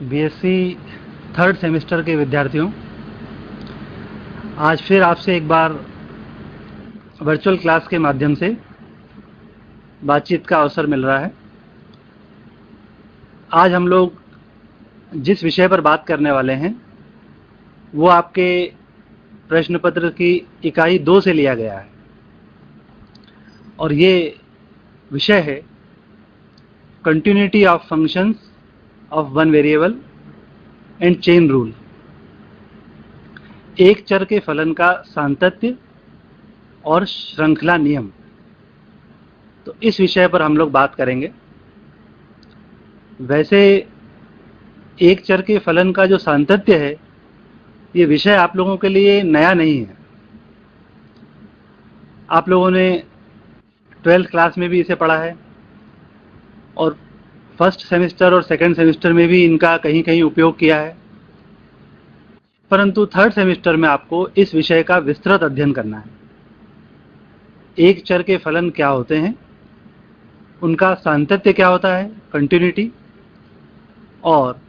BSc third semester के विद्यार्थियों, आज फिर आपसे एक बार वर्चुअल क्लास के माध्यम से बातचीत का अवसर मिल रहा है। आज हम लोग जिस विषय पर बात करने वाले हैं वो आपके प्रश्न पत्र की इकाई 2 से लिया गया है और ये विषय है continuity of functions of one variable and chain rule. एक चर के फलन का सातत्य और श्रृंखला नियम, तो इस विषय पर हम लोग बात करेंगे। वैसे एक चर के फलन का जो सातत्य है, ये विषय आप लोगों के लिए नया नहीं है। आप लोगों ने 12th क्लास में भी इसे पढ़ा है और फर्स्ट सेमेस्टर और सेकंड सेमेस्टर में भी इनका कहीं कहीं उपयोग किया है, परंतु थर्ड सेमेस्टर में आपको इस विषय का विस्तृत अध्ययन करना है। एक चर के फलन क्या होते हैं, उनका सातत्य क्या होता है, कंटिन्यूटी, और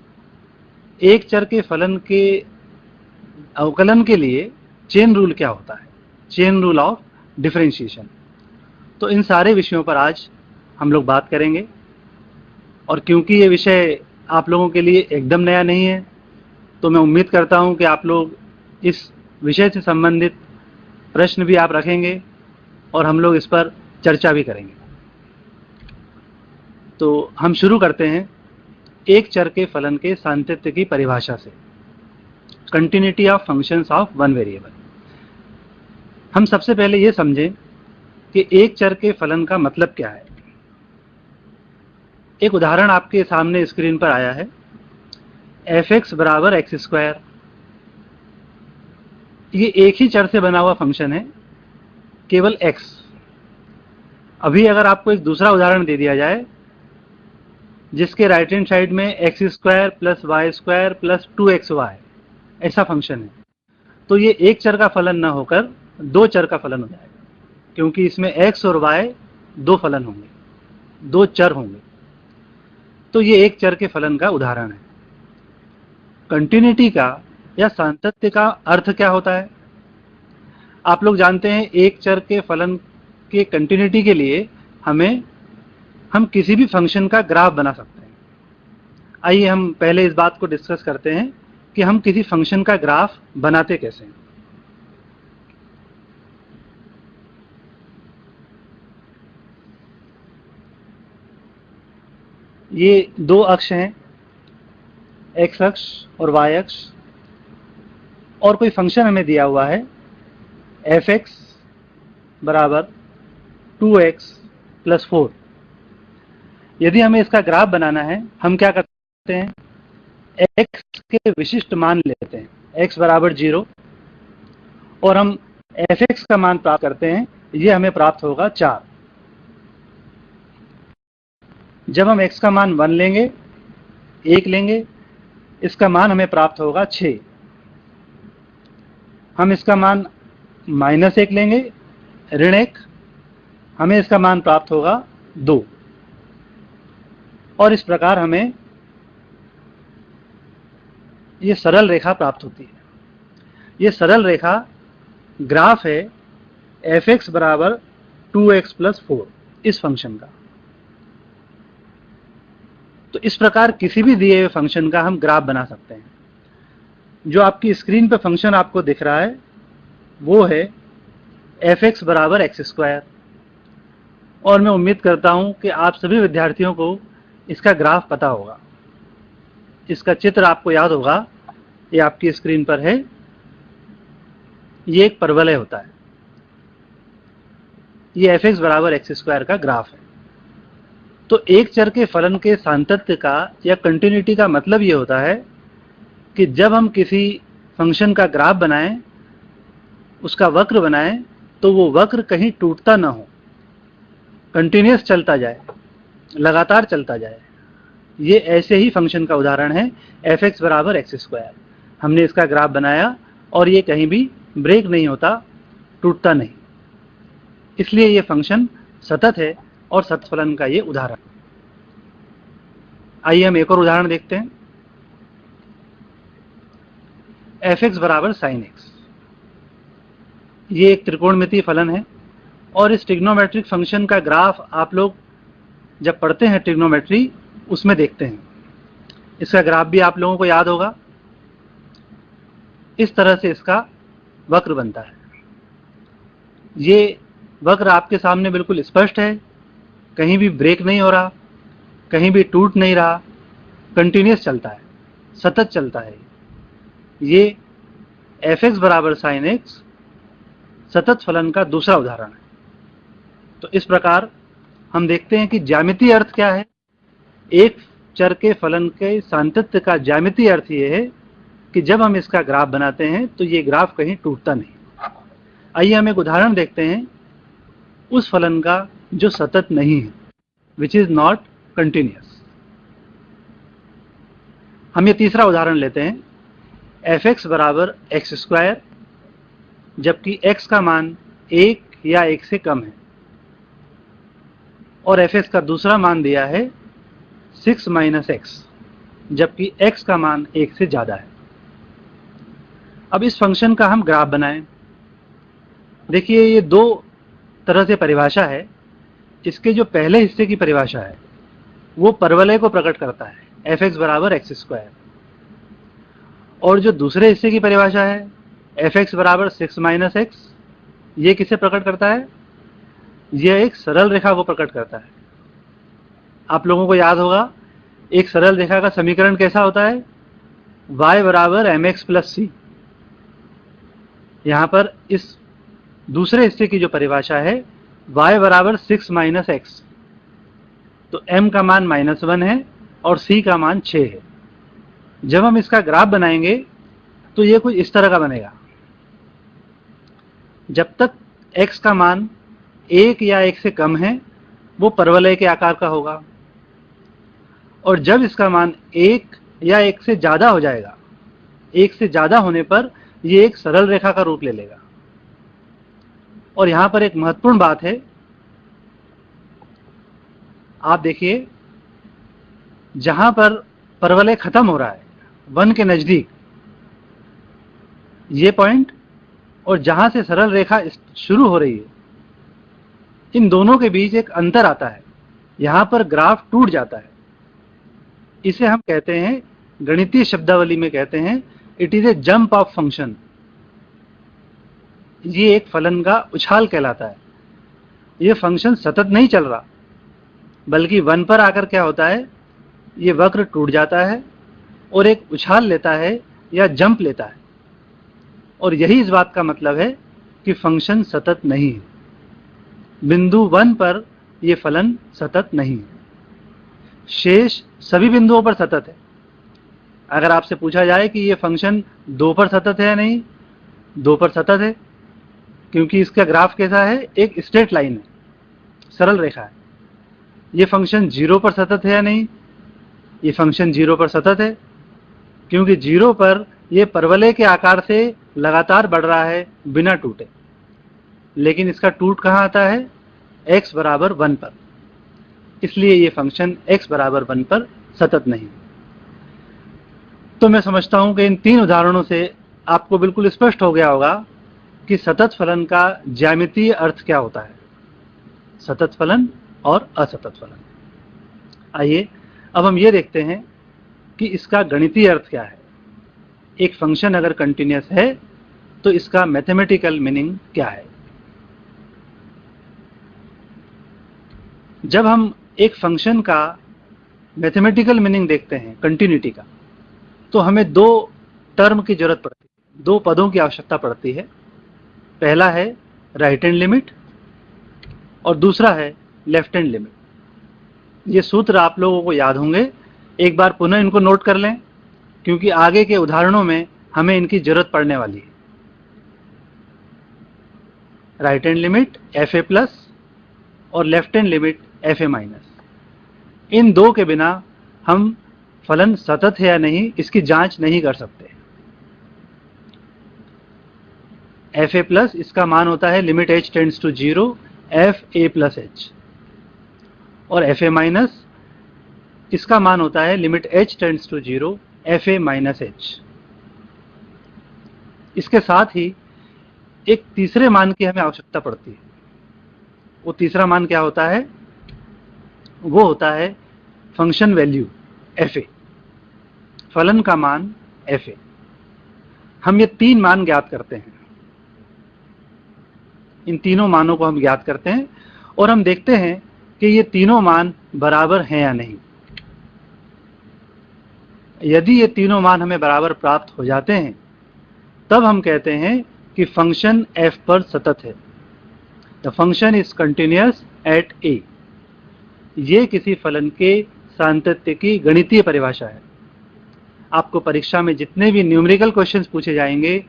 एक चर के फलन के अवकलन के लिए चेन रूल क्या होता है, चेन रूल ऑफ डिफरेंशिएशन। तो इन सारे विषयों पर आज हम लोग बात करेंगे और क्योंकि ये विषय आप लोगों के लिए एकदम नया नहीं है, तो मैं उम्मीद करता हूं कि आप लोग इस विषय से संबंधित प्रश्न भी आप रखेंगे और हम लोग इस पर चर्चा भी करेंगे। तो हम शुरू करते हैं एक चर के फलन के सातत्य की परिभाषा से, continuity of functions of one variable. हम सबसे पहले ये समझें कि एक चर के फलन का मतलब क्या है। एक उदाहरण आपके सामने स्क्रीन पर आया है, f(x) बराबर x²। ये एक ही चर से बना हुआ फंक्शन है, केवल x। अभी अगर आपको एक दूसरा उदाहरण दे दिया जाए जिसके राइट हैंड साइड में x² + y² + 2xy ऐसा फंक्शन है, तो ये एक चर का फलन न होकर दो चर का फलन हो जाएगा, क्योंकि इसमें x और y दो फलन होंगे, दो चर होंगे। तो ये एक चर के फलन का उदाहरण है। कंटिन्यूटी का या सातत्य का अर्थ क्या होता है? आप लोग जानते हैं एक चर के फलन के कंटिन्यूटी के लिए हम किसी भी फंक्शन का ग्राफ बना सकते हैं। आइए हम पहले इस बात को डिस्कस करते हैं कि हम किसी फंक्शन का ग्राफ बनाते कैसे हैं। ये दो अक्ष हैं, x अक्ष और y अक्ष, और कोई फंक्शन हमें दिया हुआ है f(x) बराबर 2x + 4। यदि हमें इसका ग्राफ बनाना है, हम क्या करते हैं, x के विशिष्ट मान लेते हैं, x बराबर 0, और हम f(x) का मान प्राप्त करते हैं। ये हमें प्राप्त होगा 4। जब हम x का मान 1 लेंगे, 1 लेंगे, इसका मान हमें प्राप्त होगा 6। हम इसका मान -1 लेंगे, ऋण 1, हमें इसका मान प्राप्त होगा 2। और इस प्रकार हमें ये सरल रेखा प्राप्त होती है। ये सरल रेखा ग्राफ है f(x) बराबर 2x + 4 इस फंक्शन का। तो इस प्रकार किसी भी दिए हुए फंक्शन का हम ग्राफ बना सकते हैं। जो आपकी स्क्रीन पर फंक्शन आपको दिख रहा है वो है f(x) बराबर x², और मैं उम्मीद करता हूं कि आप सभी विद्यार्थियों को इसका ग्राफ पता होगा। इसका चित्र आपको याद होगा, ये आपकी स्क्रीन पर है। ये एक परवलय होता है, ये f(x) बराबर x² का ग्राफ है। तो एक चर के फलन के सातत्य का या कंटिन्यूटी का मतलब ये होता है कि जब हम किसी फंक्शन का ग्राफ बनाएं, उसका वक्र बनाएं, तो वो वक्र कहीं टूटता ना हो, कंटिन्यूअस चलता जाए, लगातार चलता जाए। ये ऐसे ही फंक्शन का उदाहरण है f(x) बराबर x²। हमने इसका ग्राफ बनाया और ये कहीं भी ब्रेक नहीं होता, टूटता नहीं, इसलिए ये फंक्शन सतत है और सतत फलन का ये उदाहरण। आइए हम एक और उदाहरण देखते हैं। एफ एक्स बराबर साइन एक्स। ये एक त्रिकोणमितीय फलन है और इस ट्रिग्नोमेट्रिक फंक्शन का ग्राफ आप लोग जब पढ़ते हैं ट्रिग्नोमेट्री उसमें देखते हैं। इसका ग्राफ भी आप लोगों को याद होगा। इस तरह से इसका वक्र बनता है। ये वक्र आपके सामने बिल्कुल स्पष्ट है, कहीं भी ब्रेक नहीं हो रहा, कहीं भी टूट नहीं रहा, कंटिन्यूस चलता है, सतत चलता है। ये एफ एक्स बराबर साइन एक्स सतत फलन का दूसरा उदाहरण है। तो इस प्रकार हम देखते हैं कि ज्यामितीय अर्थ क्या है। एक चर के फलन के सातत्य का ज्यामितीय अर्थ ये है कि जब हम इसका ग्राफ बनाते हैं तो ये ग्राफ कहीं टूटता नहीं। आइए हम एक उदाहरण देखते हैं उस फलन का जो सतत नहीं है, विच इज नॉट कंटिन्यूस। हम ये तीसरा उदाहरण लेते हैं, एफ एक्स बराबर एक्स स्क्वायर, जबकि x का मान 1 या 1 से कम है और एफ एक्स का दूसरा मान दिया है 6 - x, जबकि x का मान 1 से ज्यादा है। अब इस फंक्शन का हम ग्राफ बनाएं। देखिए ये दो तरह से परिभाषा है। इसके जो पहले हिस्से की परिभाषा है वो परवलय को प्रकट करता है, एफ एक्स बराबर एक्स स्क्वायर, और जो दूसरे हिस्से की परिभाषा है एफ एक्स बराबर 6 - x, ये किसे प्रकट करता है? यह एक सरल रेखा को प्रकट करता है। आप लोगों को याद होगा एक सरल रेखा का समीकरण कैसा होता है? y बराबर mx प्लस सी। यहां पर इस दूसरे हिस्से की जो परिभाषा है y बराबर 6 - x, तो m का मान -1 है और c का मान 6 है। जब हम इसका ग्राफ बनाएंगे तो ये कुछ इस तरह का बनेगा। जब तक x का मान 1 या 1 से कम है वो परवलय के आकार का होगा, और जब इसका मान 1 या 1 से ज्यादा हो जाएगा, 1 से ज्यादा होने पर ये एक सरल रेखा का रूप ले लेगा। और यहां पर एक महत्वपूर्ण बात है, आप देखिए जहां पर परवलय खत्म हो रहा है 1 के नजदीक ये पॉइंट, और जहां से सरल रेखा शुरू हो रही है, इन दोनों के बीच एक अंतर आता है। यहां पर ग्राफ टूट जाता है। इसे हम कहते हैं, गणितीय शब्दावली में कहते हैं, it is a jump of function. ये एक फलन का उछाल कहलाता है। ये फंक्शन सतत नहीं चल रहा, बल्कि 1 पर आकर क्या होता है, ये वक्र टूट जाता है और एक उछाल लेता है या जंप लेता है। और यही इस बात का मतलब है कि फंक्शन सतत नहीं है। बिंदु 1 पर यह फलन सतत नहीं है, शेष सभी बिंदुओं पर सतत है। अगर आपसे पूछा जाए कि यह फंक्शन 2 पर सतत है या नहीं, 2 पर सतत है, क्योंकि इसका ग्राफ कैसा है, एक स्ट्रेट लाइन है, सरल रेखा है। यह फंक्शन 0 पर सतत है या नहीं, ये फंक्शन 0 पर सतत है, क्योंकि 0 पर यह परवलय के आकार से लगातार बढ़ रहा है बिना टूटे। लेकिन इसका टूट कहाँ आता है, x बराबर 1 पर। इसलिए ये फंक्शन x बराबर 1 पर सतत नहीं। तो मैं समझता हूं कि इन 3 उदाहरणों से आपको बिल्कुल स्पष्ट हो गया होगा कि सतत फलन का ज्यामितीय अर्थ क्या होता है, सतत फलन और असतत फलन। आइए अब हम ये देखते हैं कि इसका गणितीय अर्थ क्या है। एक फंक्शन अगर कंटिन्यूअस है तो इसका मैथमेटिकल मीनिंग क्या है। जब हम एक फंक्शन का मैथमेटिकल मीनिंग देखते हैं कंटिन्यूटी का, तो हमें 2 टर्म की जरूरत पड़ती है, 2 पदों की आवश्यकता पड़ती है। पहला है राइट हैंड लिमिट और दूसरा है लेफ्ट हैंड लिमिट। ये सूत्र आप लोगों को याद होंगे, एक बार पुनः इनको नोट कर लें, क्योंकि आगे के उदाहरणों में हमें इनकी जरूरत पड़ने वाली है। Right hand limit fa plus और left hand limit fa minus. इन 2 के बिना हम फलन सतत है या नहीं इसकी जांच नहीं कर सकते। fa प्लस इसका मान होता है limit h tends to 0 fa plus h, और fa माइनस इसका मान होता है limit h tends to 0 fa minus h। इसके साथ ही एक तीसरे मान की हमें आवश्यकता पड़ती है। वो तीसरा मान क्या होता है? वो होता है फंक्शन वैल्यू एफ ए, फलन का मान एफ ए। हम ये 3 मान ज्ञात करते हैं, इन तीनों मानों को हम ज्ञात करते हैं और हम देखते हैं कि ये तीनों मान बराबर हैं या नहीं। यदि ये तीनों मान हमें बराबर प्राप्त हो जाते हैं तब हम कहते हैं कि फंक्शन f पर सतत है। The function is continuous at a। ये किसी फलन के सातत्य की गणितीय परिभाषा है। आपको परीक्षा में जितने भी न्यूमेरिकल क्वेश्चंस पूछे जाएंगे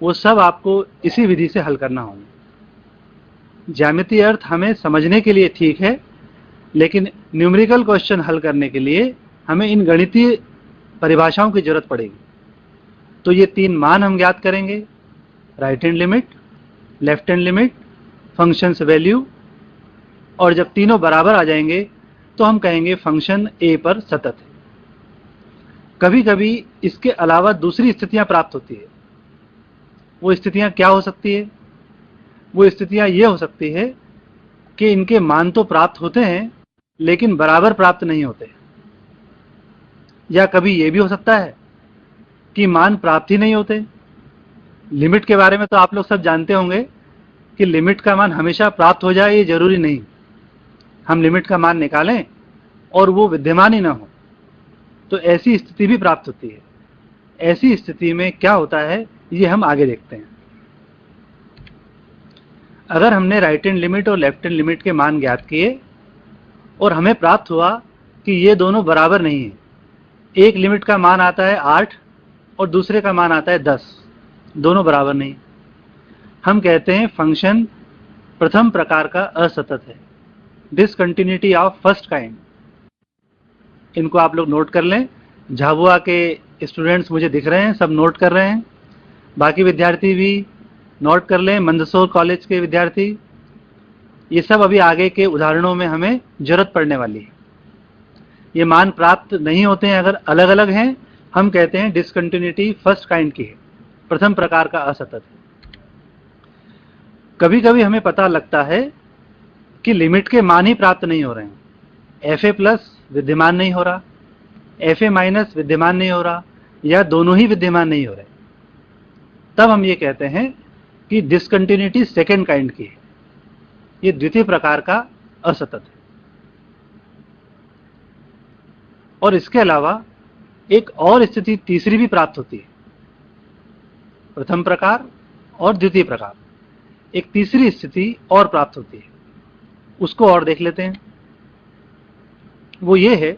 वो सब आपको इसी विधि से हल करना होगा। ज्यामितीय अर्थ हमें समझने के लिए ठीक है, लेकिन न्यूमेरिकल क्वेश्चन हल करने के लिए हमें इन गणितीय परिभाषाओं की जरूरत पड़ेगी। तो ये 3 मान हम ज्ञात करेंगे, right hand limit, left hand limit, functions value, और जब तीनों बराबर आ जाएंगे तो हम कहेंगे फंक्शन a पर सतत है। कभी कभी इसके अलावा दूसरी स्थितियां प्राप्त होती है। वो स्थितियां क्या हो सकती है? वो स्थितियां ये हो सकती है कि इनके मान तो प्राप्त होते हैं लेकिन बराबर प्राप्त नहीं होते। या कभी ये भी हो सकता है कि मान प्राप्त ही नहीं होते। लिमिट के बारे में तो आप लोग सब जानते होंगे कि लिमिट का मान हमेशा प्राप्त हो जाए ये जरूरी नहीं। हम लिमिट का मान निकालें और वो विद्यमान ही ना हो, तो ऐसी स्थिति भी प्राप्त होती है। ऐसी स्थिति में क्या होता है ये हम आगे देखते हैं। अगर हमने राइट हैंड लिमिट और लेफ्ट हैंड लिमिट के मान ज्ञात किए और हमें प्राप्त हुआ कि ये दोनों बराबर नहीं है, एक लिमिट का मान आता है 8 और दूसरे का मान आता है 10, दोनों बराबर नहीं, हम कहते हैं फंक्शन प्रथम प्रकार का असतत है, डिसकंटिन्यूटी ऑफ फर्स्ट काइंड। इनको आप लोग नोट कर लें। झाबुआ के स्टूडेंट्स मुझे दिख रहे हैं, सब नोट कर रहे हैं। बाकी विद्यार्थी भी नोट कर लें, मंदसौर कॉलेज के विद्यार्थी। ये सब अभी आगे के उदाहरणों में हमें जरूरत पड़ने वाली है। ये मान प्राप्त नहीं होते हैं अगर अलग अलग हैं, हम कहते हैं डिसकंटिन्यूटी फर्स्ट काइंड की है, प्रथम प्रकार का असतत है। कभी कभी हमें पता लगता है कि लिमिट के मान ही प्राप्त नहीं हो रहे हैं। एफ ए प्लस विद्यमान नहीं हो रहा, एफ ए माइनस विद्यमान नहीं हो रहा, या दोनों ही विद्यमान नहीं हो रहे, तब हम ये कहते हैं कि डिसकंटिन्यूटी सेकेंड काइंड की है, ये द्वितीय प्रकार का असतत है। और इसके अलावा एक और स्थिति तीसरी भी प्राप्त होती है। प्रथम प्रकार और द्वितीय प्रकार, एक तीसरी स्थिति और प्राप्त होती है, उसको और देख लेते हैं। वो ये है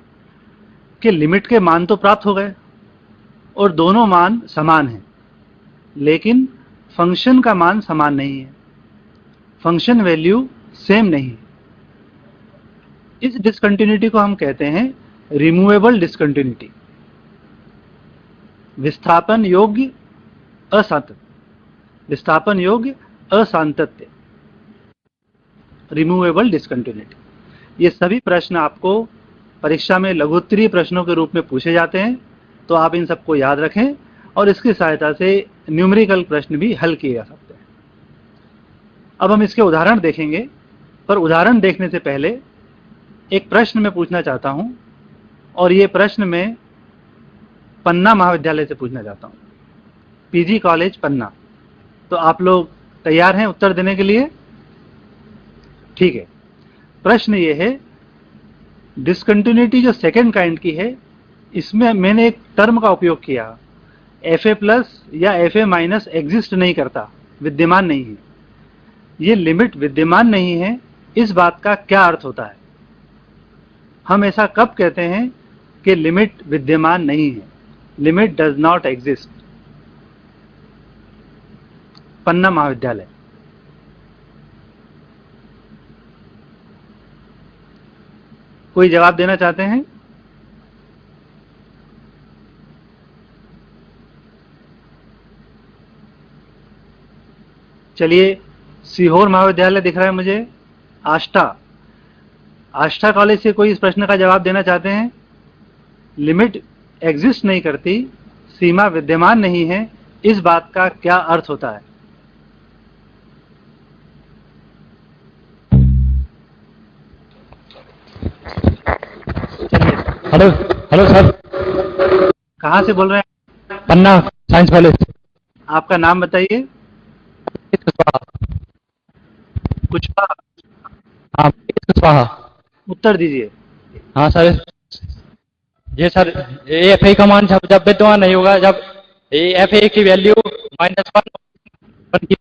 कि लिमिट के मान तो प्राप्त हो गए और दोनों मान समान हैं, लेकिन फंक्शन का मान समान नहीं है, फंक्शन वैल्यू सेम नहीं है। इस डिसकंटिन्यूटी को हम कहते हैं रिमूवेबल डिसकंटिन्यूटी, विस्थापन योग्य असातत्य, विस्थापन योग्य असातत्य, रिमूवेबल डिसकंटिन्यूटी। ये सभी प्रश्न आपको परीक्षा में लघुत्तरीय प्रश्नों के रूप में पूछे जाते हैं, तो आप इन सबको याद रखें और इसकी सहायता से न्यूमेरिकल प्रश्न भी हल किए जा सकते हैं। अब हम इसके उदाहरण देखेंगे, पर उदाहरण देखने से पहले एक प्रश्न मैं पूछना चाहता हूं, और ये प्रश्न मैं पन्ना महाविद्यालय से पूछना चाहता हूं, पीजी कॉलेज पन्ना। तो आप लोग तैयार हैं उत्तर देने के लिए? ठीक है। प्रश्न ये है, डिसकंटिन्यूटी जो सेकेंड काइंड की है, इसमें मैंने एक टर्म का उपयोग किया, एफ ए प्लस या एफ ए माइनस एग्जिस्ट नहीं करता, विद्यमान नहीं है। ये लिमिट विद्यमान नहीं है, इस बात का क्या अर्थ होता है? हम ऐसा कब कहते हैं कि लिमिट विद्यमान नहीं है? Limit does not exist. Panna महाविद्यालय। कोई जवाब देना चाहते हैं? चलिए, सीहोर महाविद्यालय दिख रहा है मुझे, आष्टा कॉलेज से कोई इस प्रश्न का जवाब देना चाहते हैं? लिमिट एग्जिस्ट नहीं करती, सीमा विद्यमान नहीं है, इस बात का क्या अर्थ होता है? चलिए, हेलो। Hello sir. कहाँ से बोल रहे हैं? पन्ना साइंस कॉलेज। आपका नाम बताइए। कुशवाहा। कुशवाहा। हाँ, कुशवाहा। उत्तर दीजिए। हाँ सर। ये सर, ये एफ ए का मान जब जब विद्यमान नहीं होगा, जब एफ ए की वैल्यू -1 की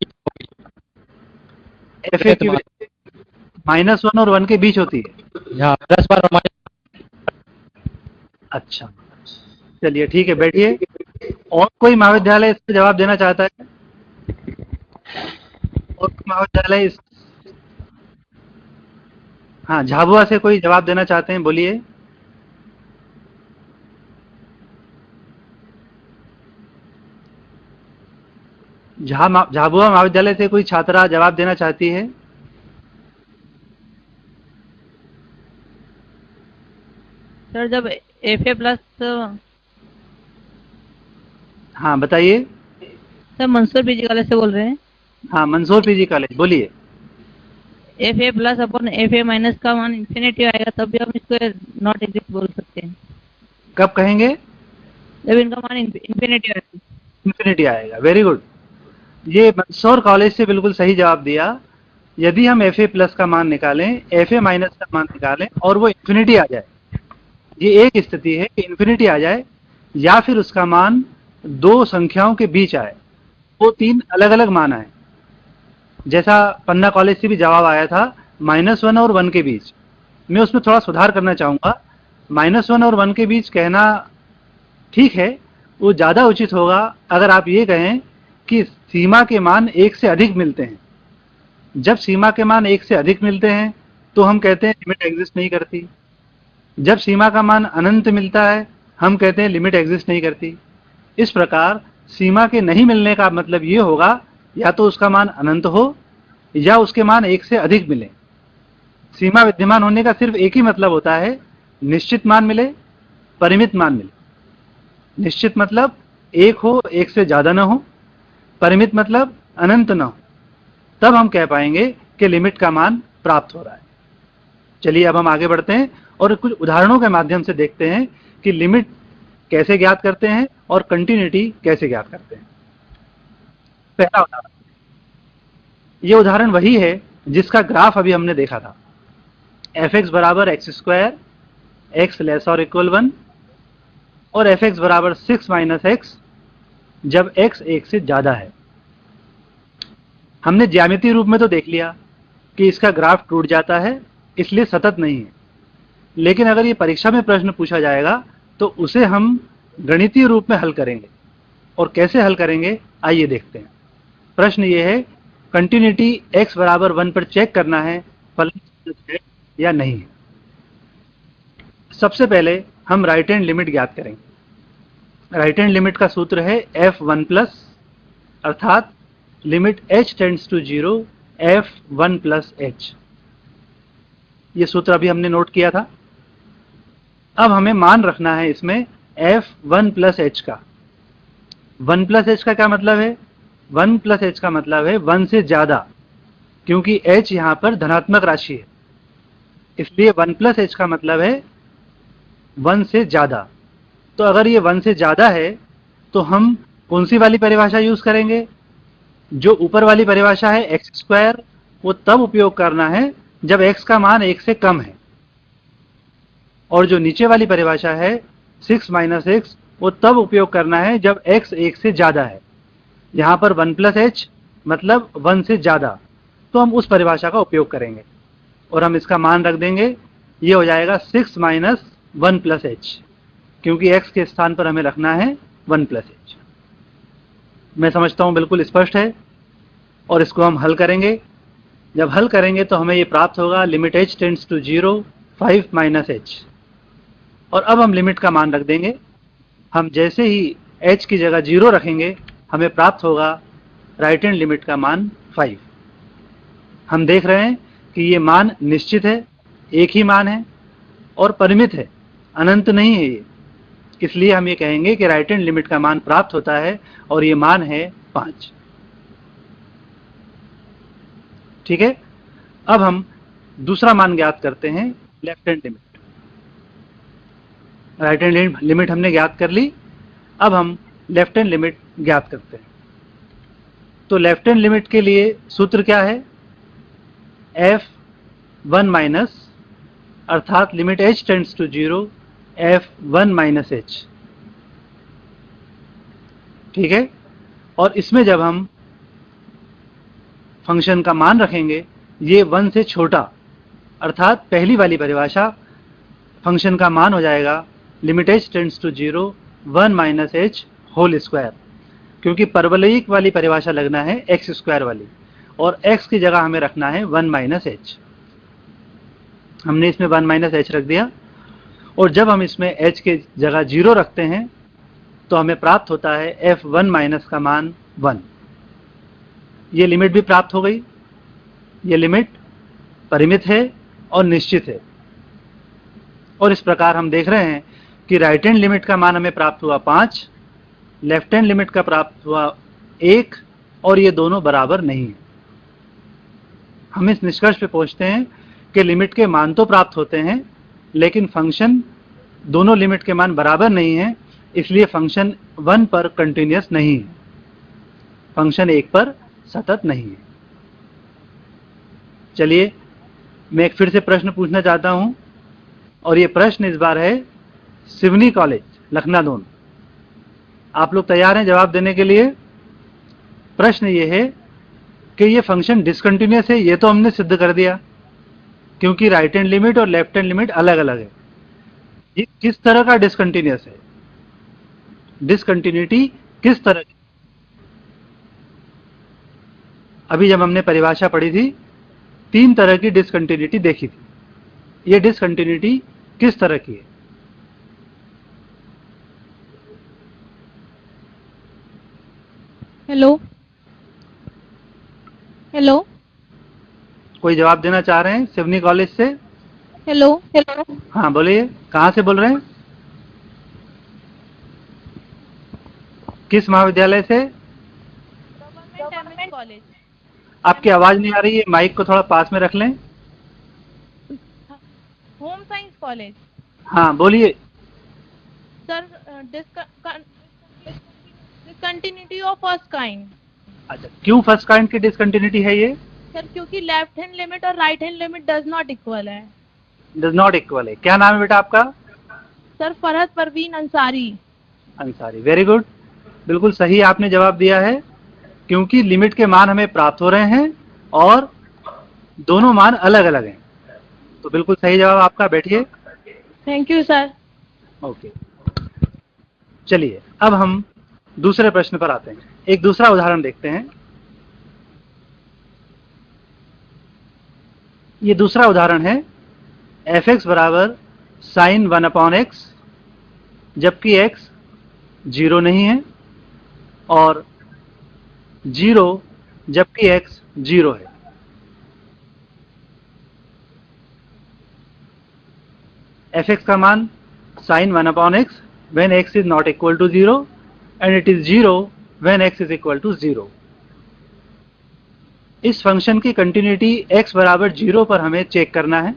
एफ ए की विद्यमान। -1 और 1 के बीच होती है। यहाँ 10 बार माइनस। अच्छा, चलिए ठीक है, बैठिए। और कोई महाविद्यालय इसका जवाब देना चाहता है? और कोई महाविद्यालय हाँ, झाबुआ से कोई जवाब देना चाहते हैं? बोलिए। झाबुआ महाविद्यालय से कोई छात्रा जवाब देना चाहती है? सर जब एफ ए प्लस, हाँ, बताइए। सर मंसूर पीजी कॉलेज से बोल रहे हैं। हाँ, मंसूर पीजी कॉलेज, बोलिए। F A plus upon F A minus का मान इन्फिनिटी आएगा तब भी हम इसको नॉट एग्जिस्ट बोल सकते हैं। कब कहेंगे? जब इनका मान इन्फिनिटी आएगा। इन्फिनिटी आएगा। Very good. ये मंसूर कॉलेज से बिल्कुल सही जवाब दिया। यदि हम एफ ए प्लस का मान निकालें, एफ ए माइनस का मान निकालें और वो इन्फिनिटी आ जाए, ये एक स्थिति है कि इन्फिनिटी आ जाए या फिर उसका मान दो संख्याओं के बीच आए, वो तीन अलग अलग मान आए। जैसा पन्ना कॉलेज से भी जवाब आया था -1 और 1 के बीच। मैं उसमें थोड़ा सुधार करना चाहूँगा। -1 और 1 के बीच कहना ठीक है, वो ज़्यादा उचित होगा अगर आप ये कहें कि सीमा के मान एक से अधिक मिलते हैं। जब सीमा के मान एक से अधिक मिलते हैं तो हम कहते हैं लिमिट एग्जिस्ट नहीं करती। जब सीमा का मान अनंत मिलता है हम कहते हैं लिमिट एग्जिस्ट नहीं करती। इस प्रकार सीमा के नहीं मिलने का मतलब ये होगा या तो उसका मान अनंत हो या उसके मान एक से अधिक मिले। सीमा विद्यमान होने का सिर्फ एक ही मतलब होता है, निश्चित मान मिले, परिमित मान मिले। निश्चित मतलब एक हो, एक से ज्यादा ना हो। परिमित मतलब अनंत ना हो। तब हम कह पाएंगे कि लिमिट का मान प्राप्त हो रहा है। चलिए अब हम आगे बढ़ते हैं और कुछ उदाहरणों के माध्यम से देखते हैं कि लिमिट कैसे ज्ञात करते हैं और कंटिन्यूटी कैसे ज्ञात करते हैं। पहला उदाहरण, ये उदाहरण वही है जिसका ग्राफ अभी हमने देखा था। एफ एक्स बराबर एक्स स्क्वायर, एक्स लेस और इक्वल 1 और एफ एक्स बराबर 6 माइनस एक्स जब एक्स एक से ज्यादा है। हमने ज्यामितीय रूप में तो देख लिया कि इसका ग्राफ टूट जाता है, इसलिए सतत नहीं है। लेकिन अगर ये परीक्षा में प्रश्न पूछा जाएगा तो उसे हम गणितीय रूप में हल करेंगे। और कैसे हल करेंगे आइए देखते हैं। प्रश्न ये है, कंटिन्यूटी x बराबर 1 पर चेक करना है फलन सच है या नहीं है। सबसे पहले हम राइट हैंड लिमिट ज्ञात करेंगे। राइट हैंड लिमिट का सूत्र है f1 प्लस, अर्थात limit h tends to 0 f1 plus h। ये सूत्र अभी हमने नोट किया था। अब हमें मान रखना है इसमें f1 प्लस h का। 1 प्लस h का क्या मतलब है? 1 प्लस h का मतलब है 1 से ज्यादा, क्योंकि h यहां पर धनात्मक राशि है, इसलिए 1 प्लस h का मतलब है 1 से ज्यादा। तो अगर ये 1 से ज्यादा है तो हम कौन सी वाली परिभाषा यूज करेंगे? जो ऊपर वाली परिभाषा है एक्स स्क्वायर, वो तब उपयोग करना है जब x का मान 1 से कम है। और जो नीचे वाली परिभाषा है 6 माइनस एक्स, वो तब उपयोग करना है जब x 1 से ज्यादा है। यहां पर 1 प्लस h मतलब 1 से ज्यादा, तो हम उस परिभाषा का उपयोग करेंगे और हम इसका मान रख देंगे। ये हो जाएगा 6 माइनस 1 प्लस h, क्योंकि x के स्थान पर हमें रखना है 1 प्लस h। मैं समझता हूं बिल्कुल स्पष्ट है। और इसको हम हल करेंगे। जब हल करेंगे तो हमें ये प्राप्त होगा limit h tends to 0 5 minus h। और अब हम लिमिट का मान रख देंगे। हम जैसे ही h की जगह 0 रखेंगे हमें प्राप्त होगा राइट हैंड लिमिट का मान 5। हम देख रहे हैं कि ये मान निश्चित है, एक ही मान है और परिमित है, अनंत नहीं है ये। इसलिए हम ये कहेंगे कि राइट हैंड लिमिट का मान प्राप्त होता है और ये मान है 5। ठीक है, अब हम दूसरा मान ज्ञात करते हैं, left hand limit. Right hand limit हमने ज्ञात कर ली, अब हम लेफ्ट हैंड लिमिट ज्ञात करते हैं। तो लेफ्ट हैंड लिमिट के लिए सूत्र क्या है, f1 माइनस, अर्थात limit h tends to 0 f1 minus h। ठीक है, और इसमें जब हम फंक्शन का मान रखेंगे ये 1 से छोटा, अर्थात पहली वाली परिभाषा फंक्शन का मान हो जाएगा limit h tends to 0 1 minus h whole square, क्योंकि परवलयिक वाली परिभाषा लगना है x स्क्वायर वाली, और x की जगह हमें रखना है 1 माइनस h। हमने इसमें 1 माइनस h रख दिया, और जब हम इसमें h के जगह 0 रखते हैं तो हमें प्राप्त होता है f1 माइनस का मान 1। ये लिमिट भी प्राप्त हो गई। ये लिमिट परिमित है और निश्चित है, और इस प्रकार हम देख रहे हैं कि राइट हैंड लिमिट का मान हमें प्राप्त हुआ 5, लेफ्ट हैंड लिमिट का प्राप्त हुआ 1, और ये दोनों बराबर नहीं है। हम इस निष्कर्ष पे पहुंचते हैं कि लिमिट के मान तो प्राप्त होते हैं, लेकिन फंक्शन दोनों लिमिट के मान बराबर नहीं है, इसलिए फंक्शन 1 पर कंटिन्यूअस नहीं है, फंक्शन 1 पर सतत नहीं है। चलिए मैं एक फिर से प्रश्न पूछना चाहता हूं, और ये प्रश्न इस बार है सिवनी कॉलेज लखनऊ। आप लोग तैयार हैं जवाब देने के लिए? प्रश्न ये है कि ये फंक्शन डिसकंटिन्यूअस है, ये तो हमने सिद्ध कर दिया, क्योंकि राइट हैंड लिमिट और लेफ्ट हैंड लिमिट अलग अलग है। ये किस तरह का डिसकंटिन्यूअस है, डिसकंटिन्यूटी किस तरह की? अभी जब हमने परिभाषा पढ़ी थी 3 तरह की डिसकंटिन्यूटी देखी थी, ये डिसकंटिन्यूटी किस तरह की है? हेलो हेलो, कोई जवाब देना चाह रहे हैं सिवनी कॉलेज से? हेलो हेलो, हाँ बोलिए, कहाँ से बोल रहे हैं, किस महाविद्यालय से? Government MS college. आपकी आवाज नहीं आ रही है, माइक को थोड़ा पास में रख लें। Home science college. हाँ बोलिए। Sir, discontinuity of first kind. अच्छा, क्यों फर्स्ट काइंड की डिसकंटिन्यूटी है ये? सर, क्योंकि लेफ्ट हैंड लिमिट और right hand limit does not equal है। डज नॉट इक्वल है। क्या नाम है बेटा आपका? Sir, Farhat Parveen Ansari. Ansari, very good, बिल्कुल सही आपने जवाब दिया है, क्योंकि लिमिट के मान हमें प्राप्त हो रहे हैं और दोनों मान अलग अलग हैं। तो बिल्कुल सही जवाब आपका। बैठिए। Thank you sir. ओके, चलिए अब हम दूसरे प्रश्न पर आते हैं। एक दूसरा उदाहरण देखते हैं। ये दूसरा उदाहरण है f(x) बराबर sin 1/x, जबकि x 0 नहीं है, और 0 जबकि x 0 है। f(x) का मान sin 1/x when x is not equal to 0 and it is 0 when x is equal to 0। इस फंक्शन की कंटिन्यूटी x बराबर 0 पर हमें चेक करना है,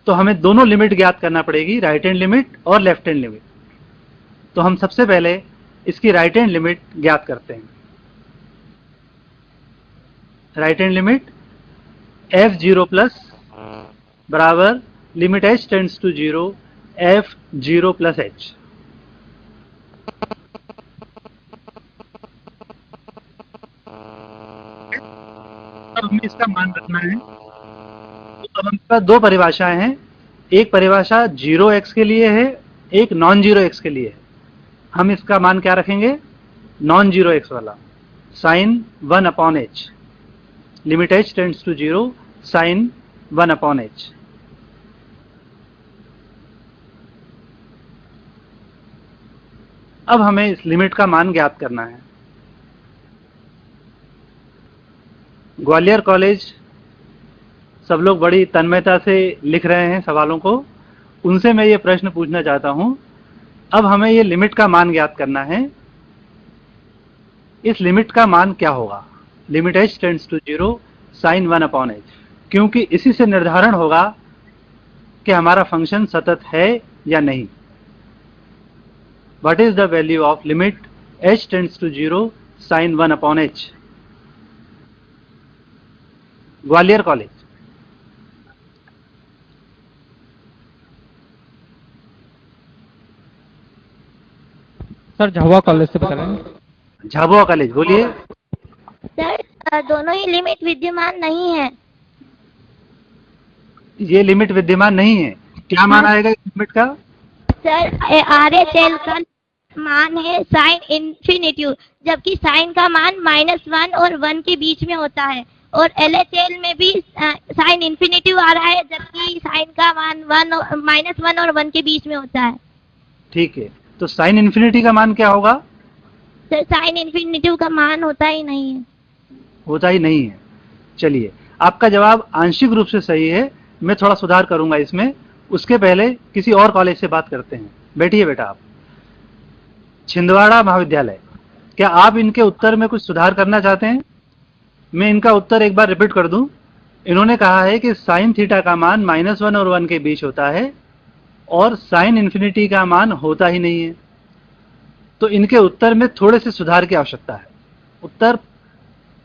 तो हमें दोनों लिमिट ज्ञात करना पड़ेगी, राइट हैंड लिमिट और लेफ्ट हैंड लिमिट। तो हम सबसे पहले इसकी राइट हैंड लिमिट ज्ञात करते हैं। Right hand limit f0 plus बराबर limit h tends to 0 f0 plus h। अब हमें इसका मान रखना है। तो अब हमारे पास दो परिभाषाएं हैं, एक परिभाषा 0x के लिए है, एक नॉन जीरो एक्स के लिए है। हम इसका मान क्या रखेंगे? नॉन जीरो एक्स वाला, sin 1/h, limit h tends to 0 sin 1/h। अब हमें इस लिमिट का मान ज्ञात करना है। ग्वालियर कॉलेज सब लोग बड़ी तन्मयता से लिख रहे हैं सवालों को, उनसे मैं ये प्रश्न पूछना चाहता हूं, अब हमें ये लिमिट का मान ज्ञात करना है। इस लिमिट का मान क्या होगा? Limit h tends to 0 sine 1/h, क्योंकि इसी से निर्धारण होगा कि हमारा फंक्शन सतत है या नहीं। What is the value of limit h tends to 0 sine 1/h? Gwalior college. Sir Jhabua college से बता रहे हैं। झाबुआ कॉलेज, बोलिए। सर दोनों ही लिमिट विद्यमान नहीं है। ये लिमिट विद्यमान नहीं है, क्या मान आएगा इस लिमिट का? सर RHL का मान है साइन इन्फिनिटी, जबकि साइन का मान -1 और 1 के बीच में होता है, और LHL में भी साइन इन्फिनिटी आ रहा है, जबकि साइन का मान -1 और 1 के बीच में होता है। ठीक है, तो साइन इन्फिनिटी का मान क्या होगा? सर साइन इन्फिनिटी का मान होता ही नहीं है। होता ही नहीं है। चलिए, आपका जवाब आंशिक रूप से सही है, मैं थोड़ा सुधार करूंगा इसमें। उसके पहले किसी और कॉलेज से बात करते हैं। बैठिए बेटा आप। छिंदवाड़ा महाविद्यालय, क्या आप इनके उत्तर में कुछ सुधार करना चाहते हैं? मैं इनका उत्तर एक बार रिपीट कर दूं। इन्होंने कहा है कि साइन थीटा का मान -1 और 1 के बीच होता है और साइन इन्फिनिटी का मान होता ही नहीं है। तो इनके उत्तर में थोड़े से सुधार की आवश्यकता है। उत्तर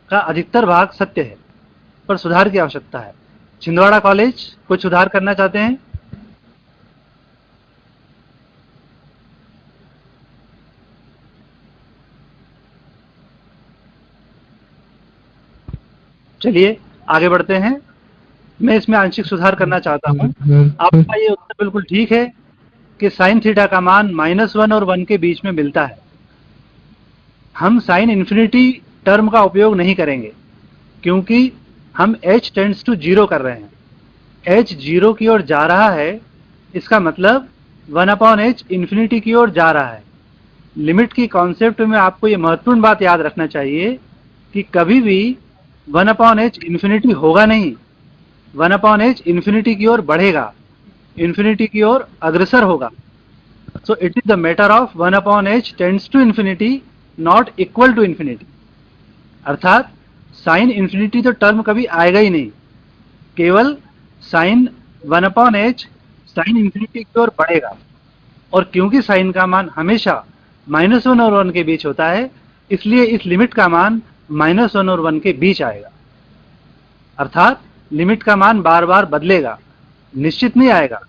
का अधिकतर भाग सत्य है, पर सुधार की आवश्यकता है। छिंदवाड़ा कॉलेज कुछ सुधार करना चाहते हैं? चलिए आगे बढ़ते हैं। मैं इसमें आंशिक सुधार करना चाहता हूं। आपका ये उत्तर बिल्कुल ठीक है कि साइन थीटा का मान -1 और 1 के बीच में मिलता है। हम साइन इन्फिनिटी टर्म का उपयोग नहीं करेंगे, क्योंकि हम h टेंड्स टू 0 कर रहे हैं। h 0 की ओर जा रहा है, इसका मतलब 1/h इन्फिनिटी की ओर जा रहा है। लिमिट की कॉन्सेप्ट में आपको ये महत्वपूर्ण बात याद रखना चाहिए कि कभी भी 1/h इन्फिनिटी होगा नहीं। 1/h इन्फिनिटी की ओर बढ़ेगा, इन्फिनिटी की ओर अग्रसर होगा। So it is the matter of 1/h tends to infinity, not equal to infinity. अर्थात साइन इन्फिनिटी तो टर्म कभी आएगा ही नहीं, केवल साइन 1/h साइन इन्फिनिटी की ओर बढ़ेगा। और क्योंकि साइन का मान हमेशा -1 और 1 के बीच होता है, इसलिए इस लिमिट का मान -1 और 1 के बीच आएगा। अर्थात लिमिट का मान बार बार बदलेगा, निश्चित नहीं आएगा।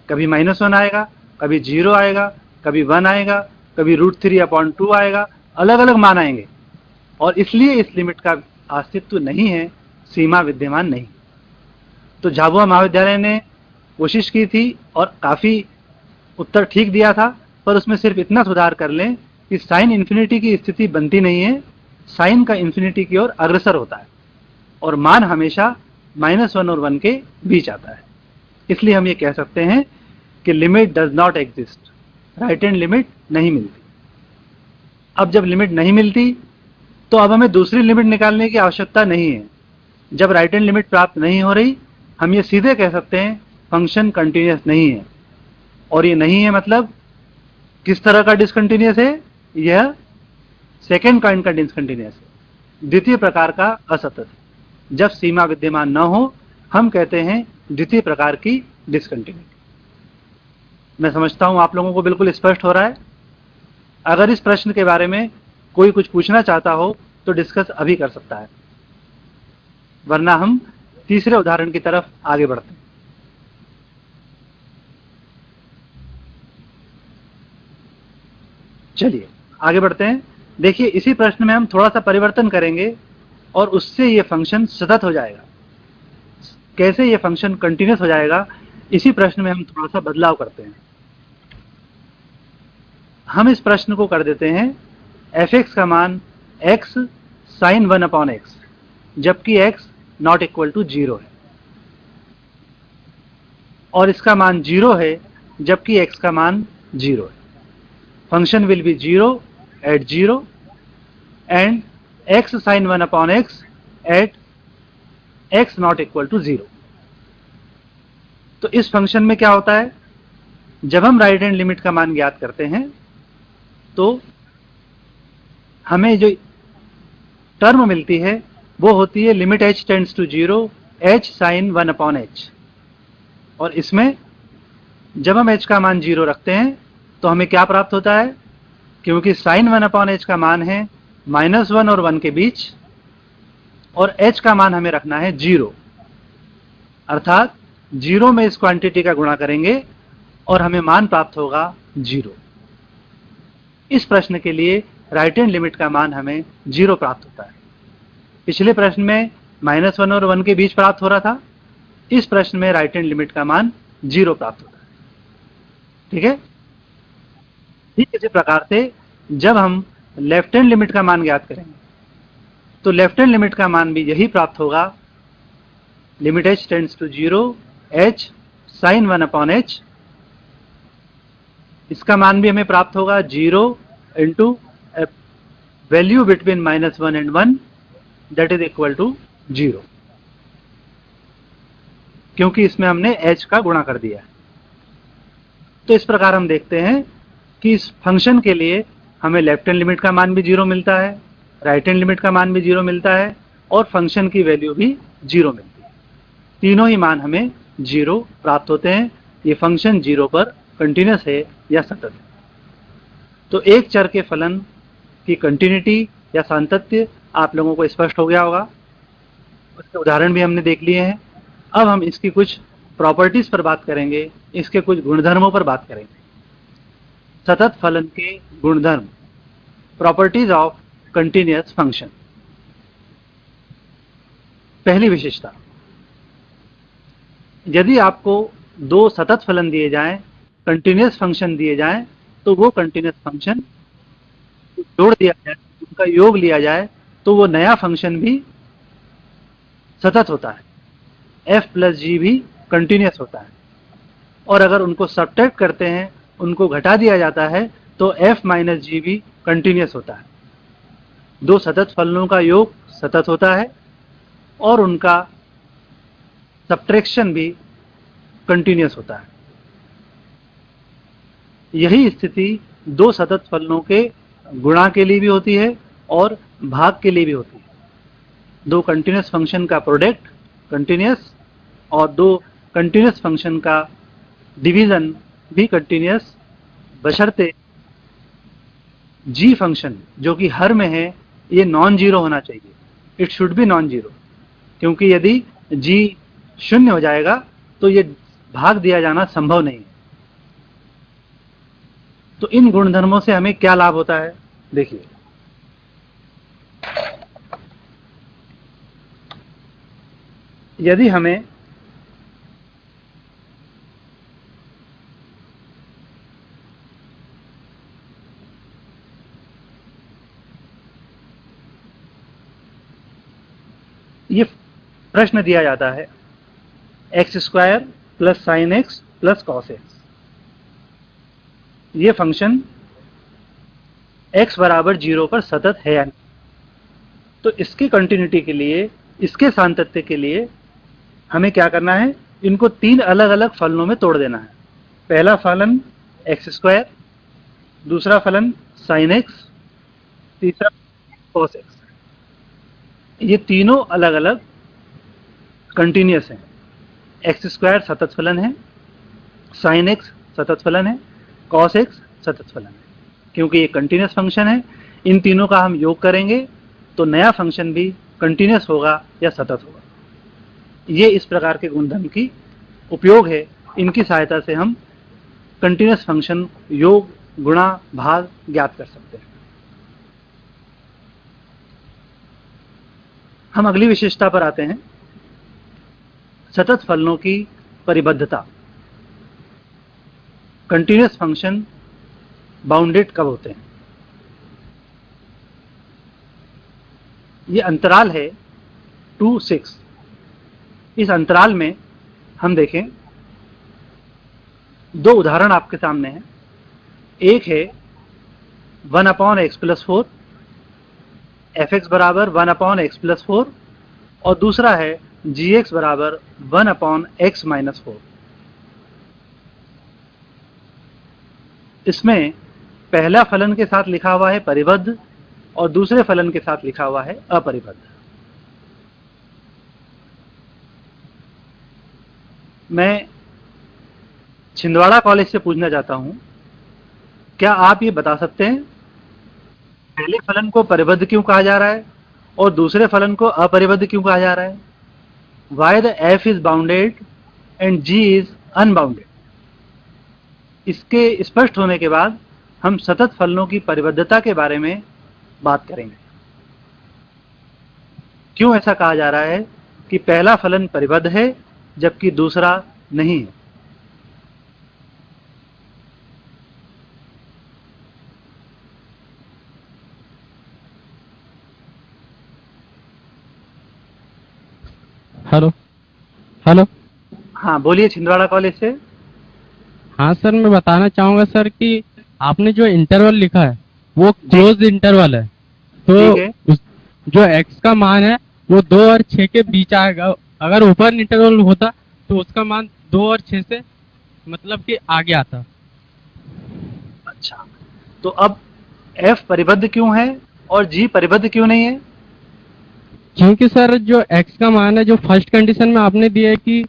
कभी -1 आएगा, कभी 0 आएगा, कभी 1 आएगा, कभी √3/2 आएगा, अलग अलग मान आएंगे। और इसलिए इस लिमिट का अस्तित्व नहीं है, सीमा विद्यमान नहीं। तो झाबुआ महाविद्यालय ने कोशिश की थी और काफी उत्तर ठीक दिया था, पर उसमें सिर्फ इतना सुधार कर लें कि साइन इन्फिनिटी की स्थिति बनती नहीं है, साइन का इन्फिनिटी की ओर अग्रसर होता है और मान हमेशा -1 और 1 के बीच आता है। इसलिए हम ये कह सकते हैं कि limit does not exist, right hand limit नहीं मिलती। अब जब लिमिट नहीं मिलती तो अब हमें दूसरी लिमिट निकालने की आवश्यकता नहीं है। जब राइट हैंड लिमिट प्राप्त नहीं हो रही, हम ये सीधे कह सकते हैं फंक्शन कंटिन्यूअस नहीं है। और ये नहीं है मतलब किस तरह का डिसकंटिन्यूअस है? यह सेकेंड काइंड का डिसकंटिन्यूअस है, द्वितीय प्रकार का असतत। जब सीमा विद्यमान न हो, हम कहते हैं द्वितीय प्रकार की डिसकंटिन्यूटी। मैं समझता हूं आप लोगों को बिल्कुल स्पष्ट हो रहा है। अगर इस प्रश्न के बारे में कोई कुछ पूछना चाहता हो तो डिस्कस अभी कर सकता है, वरना हम तीसरे उदाहरण की तरफ आगे बढ़ते हैं। चलिए आगे बढ़ते हैं। देखिए, इसी प्रश्न में हम थोड़ा सा परिवर्तन करेंगे और उससे ये फंक्शन सतत हो जाएगा। कैसे ये फंक्शन कंटिन्यूअस हो जाएगा, इसी प्रश्न में हम थोड़ा सा बदलाव करते हैं। हम इस प्रश्न को कर देते हैं f(x) का मान x sin 1/x, जबकि x नॉट इक्वल टू 0 है, और इसका मान 0 है जबकि x का मान 0 है। Function will be 0 at 0 and x sin 1/x at x not equal to 0। तो इस फंक्शन में क्या होता है? जब हम राइट हैंड लिमिट का मान ज्ञात करते हैं तो हमें जो टर्म मिलती है वो होती है limit h tends to 0 h sine 1/h। और इसमें जब हम h का मान 0 रखते हैं तो हमें क्या प्राप्त होता है, क्योंकि साइन 1/h का मान है -1 और 1 के बीच, और h का मान हमें रखना है 0, अर्थात 0 में इस क्वांटिटी का गुणा करेंगे और हमें मान प्राप्त होगा 0। इस प्रश्न के लिए राइट हैंड लिमिट का मान हमें 0 प्राप्त होता है। पिछले प्रश्न में -1 और 1 के बीच प्राप्त हो रहा था, इस प्रश्न में राइट हैंड लिमिट का मान 0 प्राप्त होता है। ठीक है। ठीक इसी प्रकार से जब हम लेफ्ट हैंड लिमिट का मान ज्ञात करेंगे तो लेफ्ट हैंड लिमिट का मान भी यही प्राप्त होगा, limit h tends to 0 h sine 1/h। इसका मान भी हमें प्राप्त होगा 0 into value between -1 and 1 that is equal to 0, क्योंकि इसमें हमने h का गुणा कर दिया है। तो इस प्रकार हम देखते हैं कि इस फंक्शन के लिए हमें लेफ्ट हैंड लिमिट का मान भी 0 मिलता है, राइट हैंड लिमिट का मान भी 0 मिलता है और फंक्शन की वैल्यू भी 0 मिलती है। तीनों ही मान हमें 0 प्राप्त होते हैं। ये फंक्शन 0 पर कंटिन्यूस है या सतत है। तो एक चर के फलन की कंटिन्यूटी या सातत्य आप लोगों को स्पष्ट हो गया होगा। उसके उदाहरण भी हमने देख लिए हैं। अब हम इसकी कुछ प्रॉपर्टीज पर बात करेंगे, इसके कुछ गुणधर्मों पर बात करेंगे। सतत फलन के गुणधर्म, प्रॉपर्टीज ऑफ कंटिन्यूअस फंक्शन। पहली विशेषता, यदि आपको दो सतत फलन दिए जाएं, कंटिन्यूअस फंक्शन दिए जाएं, तो वो कंटिन्यूअस फंक्शन जोड़ दिया जाए, उनका योग लिया जाए तो वो नया फंक्शन भी सतत होता है। f प्लस जी भी कंटिन्यूअस होता है। और अगर उनको सब्ट्रैक्ट करते हैं, उनको घटा दिया जाता है, तो f माइनस जी भी कंटिन्यूअस होता है। दो सतत फलनों का योग सतत होता है और उनका सब्ट्रैक्शन भी कंटिन्यूअस होता है। यही स्थिति दो सतत फलनों के गुणा के लिए भी होती है और भाग के लिए भी होती है। दो कंटिन्यूअस फंक्शन का प्रोडक्ट कंटिन्यूअस और दो कंटिन्यूअस फंक्शन का डिवीजन भी कंटिन्यूअस, बशर्ते g फंक्शन जो कि हर में है ये नॉन जीरो होना चाहिए। It should be non zero, क्योंकि यदि g शून्य हो जाएगा तो ये भाग दिया जाना संभव नहीं है। तो इन गुणधर्मों से हमें क्या लाभ होता है, देखिए। यदि हमें ये प्रश्न दिया जाता है x² plus sign x plus cos x, ये फंक्शन x बराबर 0 पर सतत है या नहीं, तो इसकी कंटिन्यूटी के लिए, इसके सातत्य के लिए हमें क्या करना है, इनको तीन अलग अलग फलनों में तोड़ देना है। पहला फलन x², दूसरा फलन साइन x, तीसरा कॉस x। ये तीनों अलग अलग कंटिन्यूअस हैं। x² सतत फलन है, साइन x सतत फलन है, कॉस x सतत फलन है। क्योंकि ये कंटिन्यूअस फंक्शन है, इन तीनों का हम योग करेंगे तो नया फंक्शन भी कंटिन्यूअस होगा या सतत होगा। ये इस प्रकार के गुणधर्म की उपयोग है। इनकी सहायता से हम कंटिन्यूअस फंक्शन योग, गुणा, भाग ज्ञात कर सकते हैं। हम अगली विशेषता पर आते हैं, सतत फलनों की परिबद्धता। कंटिन्यूअस फंक्शन बाउंडेड कब होते हैं? ये अंतराल है 2, 6। इस अंतराल में हम देखें, दो उदाहरण आपके सामने हैं। एक है 1/x+4, fx बराबर 1/x+4, और दूसरा है gx बराबर 1/x-4। इसमें पहला फलन के साथ लिखा हुआ है परिबद्ध और दूसरे फलन के साथ लिखा हुआ है अपरिबद्ध। मैं छिंदवाड़ा कॉलेज से पूछना चाहता हूं, क्या आप ये बता सकते हैं पहले फलन को परिबद्ध क्यों कहा जा रहा है और दूसरे फलन को अपरिबद्ध क्यों कहा जा रहा है? Why the f is bounded and g is unbounded? इसके स्पष्ट होने के बाद हम सतत फलनों की परिबद्धता के बारे में बात करेंगे। क्यों ऐसा कहा जा रहा है कि पहला फलन परिबद्ध है जबकि दूसरा नहीं है? Hello hello. हाँ बोलिए, छिंदवाड़ा कॉलेज से। हाँ सर, मैं बताना चाहूंगा सर कि आपने जो इंटरवल लिखा है वो क्लोज इंटरवल है, तो ठीक है। जो x का मान है वो 2 और 6 के बीच आएगा। अगर ओपन इंटरवल होता तो उसका मान 2 और 6 से मतलब कि आगे आता। अच्छा, तो अब f परिबद्ध क्यों है और g परिबद्ध क्यों नहीं है? क्योंकि सर जो x का मान है, जो फर्स्ट कंडीशन में आपने दिया है कि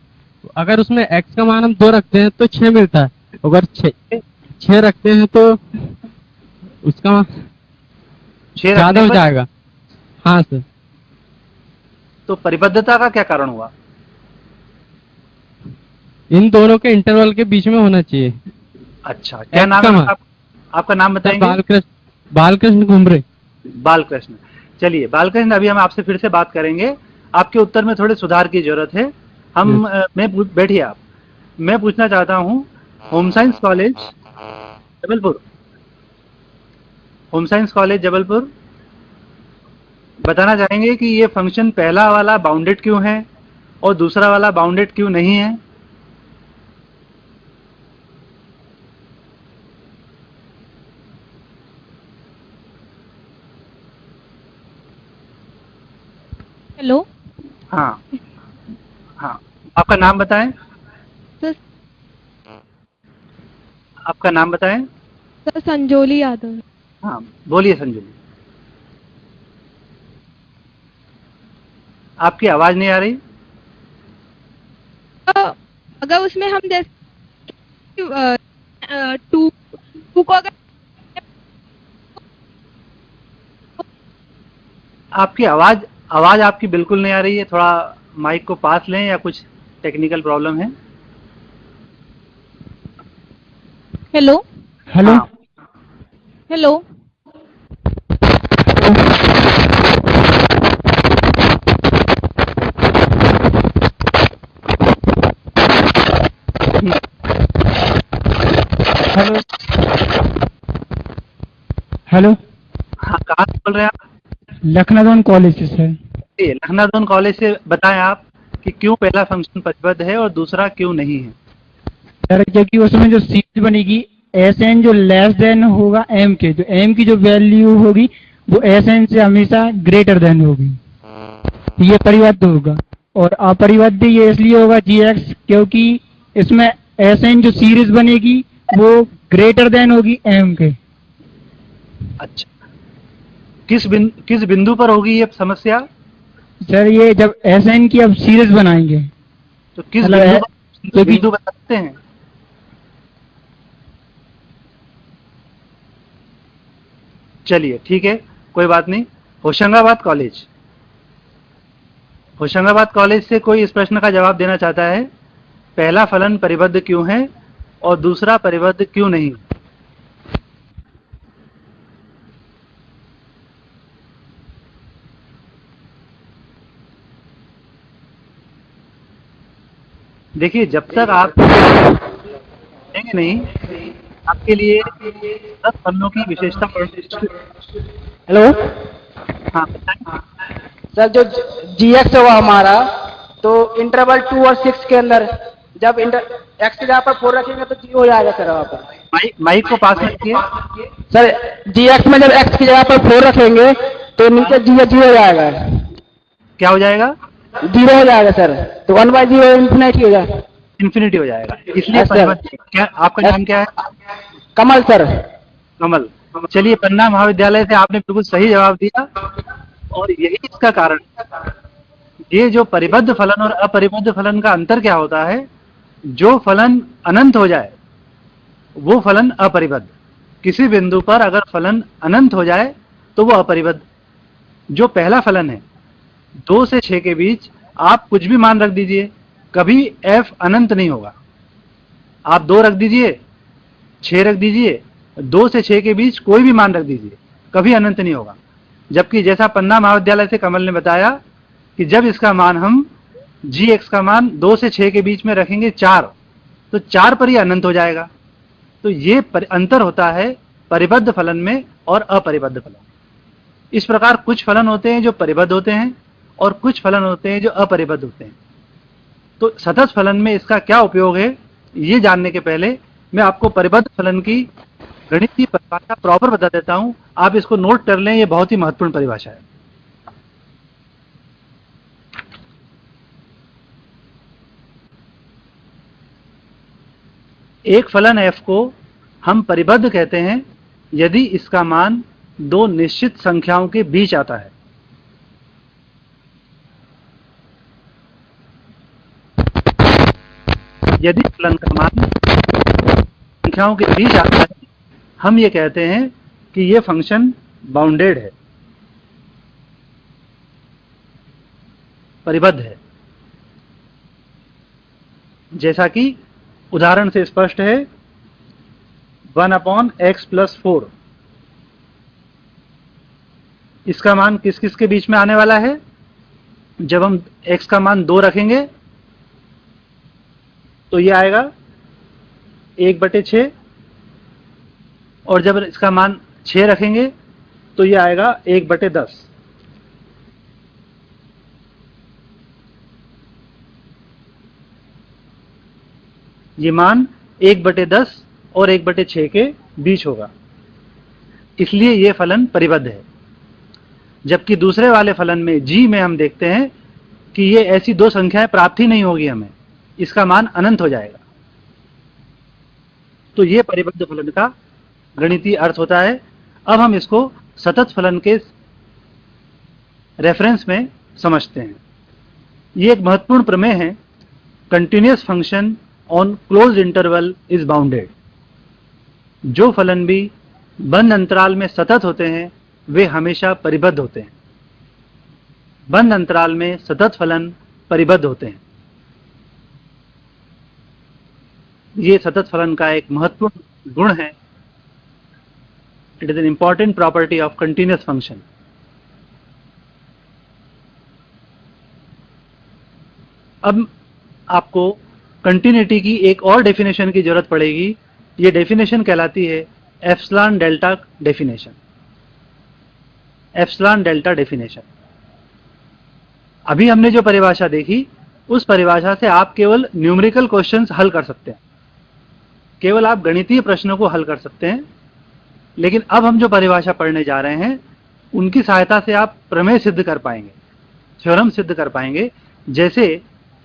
अगर उसमें x का मान हम 2 रखते हैं तो 6 मिलता है, अगर 6 रखते हैं तो उसका 6 ज्यादा हो जाएगा। हाँ सर। तो परिबद्धता का क्या कारण हुआ? इन दोनों के इंटरवल के बीच में होना चाहिए। अच्छा, क्या नाम है आपका नाम बताएंगे? बालकृष्ण घुमरे। बालकृष्ण। चलिए बालकृष्ण, अभी हम आपसे फिर से बात करेंगे। आपके उत्तर में थोड़े सुधार की जरूरत है। बैठिए आप। मैं पूछना चाहता हूँ, home science college Jabalpur, home science college Jabalpur बताना चाहेंगे कि ये फंक्शन पहला वाला बाउंडेड क्यों है और दूसरा वाला बाउंडेड क्यों नहीं है? हेलो। हाँ हाँ, आपका नाम बताएं। सर आपका नाम बताएं। सर संजोली यादव। हाँ बोलिए संजोली। आपकी आवाज नहीं आ रही। अगर उसमें हम जैसे टू को अगर आपकी आवाज आपकी बिल्कुल नहीं आ रही है। थोड़ा माइक को पास लें या कुछ टेक्निकल प्रॉब्लम है? Hello hello. हाँ, हेलो। Hello hello. हाँ, कहाँ से बोल रहे हैं आप? लखनऊ कॉलेज से सर। ये लखनऊ कॉलेज से बताएं आप कि क्यों पहला फंक्शन परिबद्ध है और दूसरा क्यों नहीं है? सर क्योंकि उसमें जो सीरीज बनेगी Sn जो लेस देन होगा m के, जो m की जो वैल्यू होगी वो Sn से हमेशा ग्रेटर देन होगी, तो ये परिबद्ध होगा। और अपरिबद्ध ये इसलिए होगा gx क्योंकि इसमें Sn जो सीरीज बनेगी वो ग्रेटर देन होगी m के। अच्छा, किस बिंदु पर होगी ये समस्या? सर ये जब Sn की अब सीरीज बनाएंगे तो किस मतलब बिंदु बता सकते हैं? चलिए ठीक है, कोई बात नहीं। होशंगाबाद कॉलेज से कोई इस प्रश्न का जवाब देना चाहता है, पहला फलन परिबद्ध क्यों है और दूसरा परिबद्ध क्यों नहीं? देखिए, जब तक आप देंगे नहीं, आपके लिए 10 फलनों की विशेषता। हेलो हाँ बताएं। सर, जो GX हुआ हमारा, तो इंटरवल 2 और 6 के अंदर जब x की जगह पर 4 रखेंगे तो 0 हो जाएगा सर वहाँ पर। माइक को पास रखिए। सर GX में जब x की जगह पर 4 रखेंगे तो नीचे 0 हो जाएगा। क्या हो जाएगा? 0 हो जाएगा सर, तो 1/0 इन्फिनिटी हो जाएगा। इन्फिनिटी हो जाएगा, इसलिए Yes, sir. परिबद्ध। क्या आपका नाम क्या है? कमल सर। कमल। चलिए, पन्ना महाविद्यालय से आपने बिल्कुल सही जवाब दिया, और यही इसका कारण है। ये जो परिबद्ध फलन और अपरिबद्ध फलन का अंतर क्या होता है, जो फलन अनंत हो जाए वो फलन अपरिबद्ध, किसी बिंदु पर अगर फलन अनंत हो जाए तो वो अपरिबद्ध। जो पहला फलन है 2 से 6 के बीच आप कुछ भी मान रख दीजिए, कभी f अनंत नहीं होगा। आप 2 रख दीजिए, 6 रख दीजिए, 2 से 6 के बीच कोई भी मान रख दीजिए, कभी अनंत नहीं होगा। जबकि जैसा पन्ना महाविद्यालय से कमल ने बताया कि जब इसका मान हम gx का मान 2 से 6 के बीच में रखेंगे 4, तो 4 पर ही अनंत हो जाएगा। तो ये अंतर होता है परिबद्ध फलन में और अपरिबद्ध फलन। इस प्रकार कुछ फलन होते हैं जो परिबद्ध होते हैं और कुछ फलन होते हैं जो अपरिबद्ध होते हैं। तो सतत फलन में इसका क्या उपयोग है, ये जानने के पहले मैं आपको परिबद्ध फलन की गणितीय परिभाषा प्रॉपर बता देता हूं। आप इसको नोट कर लें, ये बहुत ही महत्वपूर्ण परिभाषा है। एक फलन f को हम परिबद्ध कहते हैं यदि इसका मान 2 निश्चित संख्याओं के बीच आता है। यदि फलन का मान संख्याओं के बीच आता है, हम ये कहते हैं कि ये फंक्शन बाउंडेड है, परिबद्ध है। जैसा कि उदाहरण से स्पष्ट है, 1/x + 4, इसका मान किस किस के बीच में आने वाला है। जब हम x का मान 2 रखेंगे तो ये आएगा 1/6, और जब इसका मान 6 रखेंगे तो ये आएगा 1/10। ये मान 1/10 और 1/6 के बीच होगा, इसलिए ये फलन परिबद्ध है। जबकि दूसरे वाले फलन में g में हम देखते हैं कि ये ऐसी 2 संख्याएं प्राप्त ही नहीं होगी हमें, इसका मान अनंत हो जाएगा। तो ये परिबद्ध फलन का गणितीय अर्थ होता है। अब हम इसको सतत फलन के रेफरेंस में समझते हैं। ये एक महत्वपूर्ण प्रमेय है, continuous function on close interval is bounded. जो फलन भी बंद अंतराल में सतत होते हैं वे हमेशा परिबद्ध होते हैं। बंद अंतराल में सतत फलन परिबद्ध होते हैं। ये सतत फलन का एक महत्वपूर्ण गुण है। It is an important property of continuous function. अब आपको कंटिन्यूटी की एक और डेफिनेशन की जरूरत पड़ेगी। ये डेफिनेशन कहलाती है epsilon delta definition. Epsilon delta definition. अभी हमने जो परिभाषा देखी उस परिभाषा से आप केवल न्यूमेरिकल क्वेश्चंस हल कर सकते हैं, केवल आप गणितीय प्रश्नों को हल कर सकते हैं। लेकिन अब हम जो परिभाषा पढ़ने जा रहे हैं उनकी सहायता से आप प्रमेय सिद्ध कर पाएंगे, थ्योरम सिद्ध कर पाएंगे। जैसे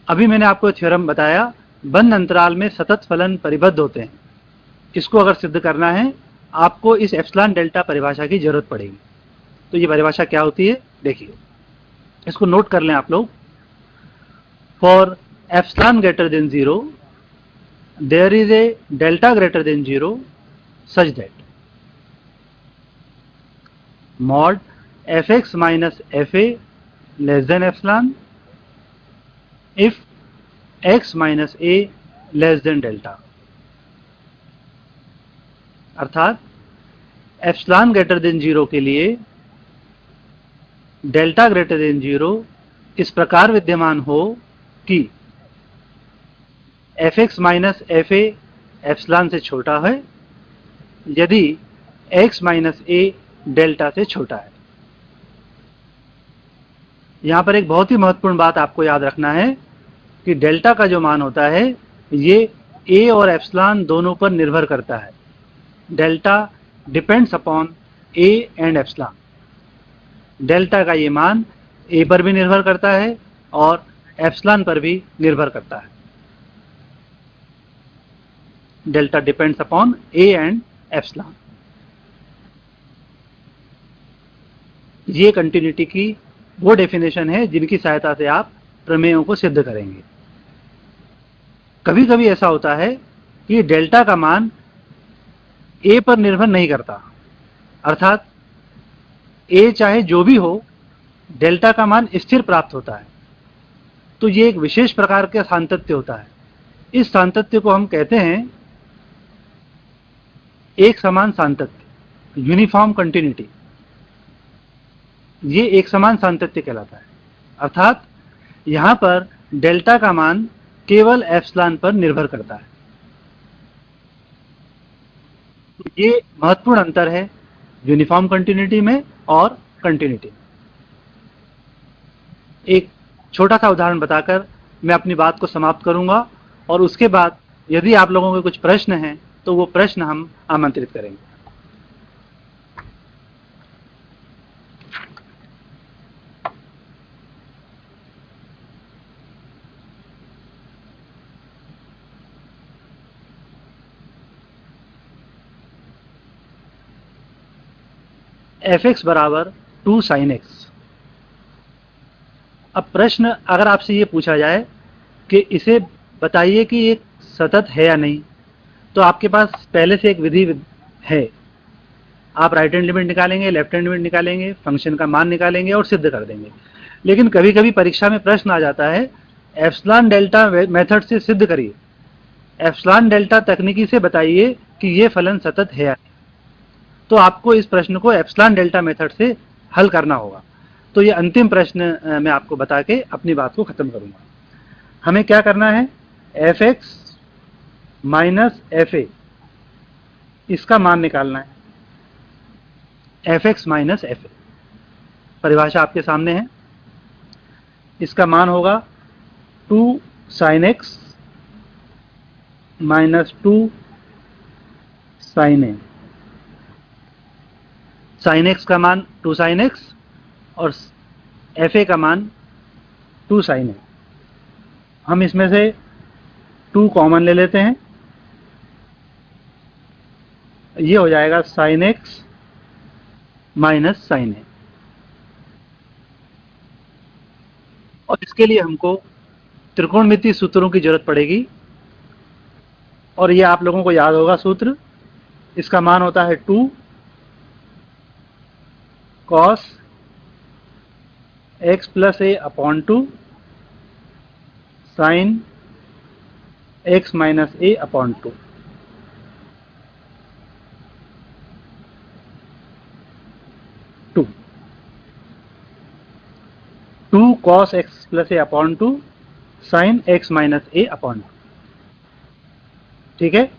अभी मैंने आपको थ्योरम बताया, बंद अंतराल में सतत फलन परिबद्ध होते हैं। इसको अगर सिद्ध करना है आपको इस एप्सिलॉन डेल्टा परिभाषा की जरूरत पड़ेगी। तो ये परिभाषा क्या होती है देखिए, इसको नोट कर लें आप लोग। For epsilon greater than 0 there is a delta greater than 0 such that mod fx minus fa less than epsilon if x minus a less than delta। अर्थात एप्सिलॉन ग्रेटर देन 0 के लिए डेल्टा ग्रेटर देन 0 इस प्रकार विद्यमान हो कि fx minus fa epsilon से छोटा है यदि x माइनस a डेल्टा से छोटा है। यहां पर एक बहुत ही महत्वपूर्ण बात आपको याद रखना है कि डेल्टा का जो मान होता है ये a और एप्सिलॉन दोनों पर निर्भर करता है। Delta depends upon a and epsilon. Delta का ये मान a पर भी निर्भर करता है और एप्सिलॉन पर भी निर्भर करता है। Delta depends upon a and epsilon. ये कंटिन्यूटी की वो डेफिनेशन है जिनकी सहायता से आप प्रमेयों को सिद्ध करेंगे। कभी कभी ऐसा होता है कि डेल्टा का मान ए पर निर्भर नहीं करता, अर्थात ए चाहे जो भी हो डेल्टा का मान स्थिर प्राप्त होता है। तो ये एक विशेष प्रकार का सातत्य होता है। इस सातत्य को हम कहते हैं एक समान सातत्य, यूनिफॉर्म कंटिन्यूटी। ये एक समान सातत्य कहलाता है, अर्थात यहां पर डेल्टा का मान केवल एप्सिलॉन पर निर्भर करता है। ये महत्वपूर्ण अंतर है यूनिफॉर्म कंटिन्यूटी में और कंटिन्यूटी में। एक छोटा सा उदाहरण बताकर मैं अपनी बात को समाप्त करूंगा और उसके बाद यदि आप लोगों के कुछ प्रश्न हैं तो वो प्रश्न हम आमंत्रित करेंगे। fx बराबर 2 sin x। अब प्रश्न अगर आपसे ये पूछा जाए कि इसे बताइए कि ये सतत है या नहीं, तो आपके पास पहले से एक विधि है। आप राइट हैंड लिमिट निकालेंगे, लेफ्ट हैंड लिमिट निकालेंगे, फंक्शन का मान निकालेंगे और सिद्ध कर देंगे। लेकिन कभी कभी परीक्षा में प्रश्न आ जाता है एप्सिलॉन डेल्टा मेथड से सिद्ध करिए, एप्सिलॉन डेल्टा तकनीकी से बताइए कि ये फलन सतत है या नहीं। तो आपको इस प्रश्न को एप्सिलॉन डेल्टा मेथड से हल करना होगा। तो ये अंतिम प्रश्न मैं आपको बता के अपनी बात को खत्म करूंगा। हमें क्या करना है, fx माइनस fa इसका मान निकालना है। fx माइनस fa परिभाषा आपके सामने है। इसका मान होगा 2 sin x minus 2 sin a। sin x का मान 2 sin x और fa का मान 2 sin a। हम इसमें से 2 कॉमन ले लेते हैं, ये हो जाएगा sin x minus sin a। और इसके लिए हमको त्रिकोणमितीय सूत्रों की जरूरत पड़ेगी और ये आप लोगों को याद होगा सूत्र। इसका मान होता है 2 cos x plus a upon 2 sin x minus a upon 2। Two cos x plus a upon 2 sin x minus a upon 2। ठीक है।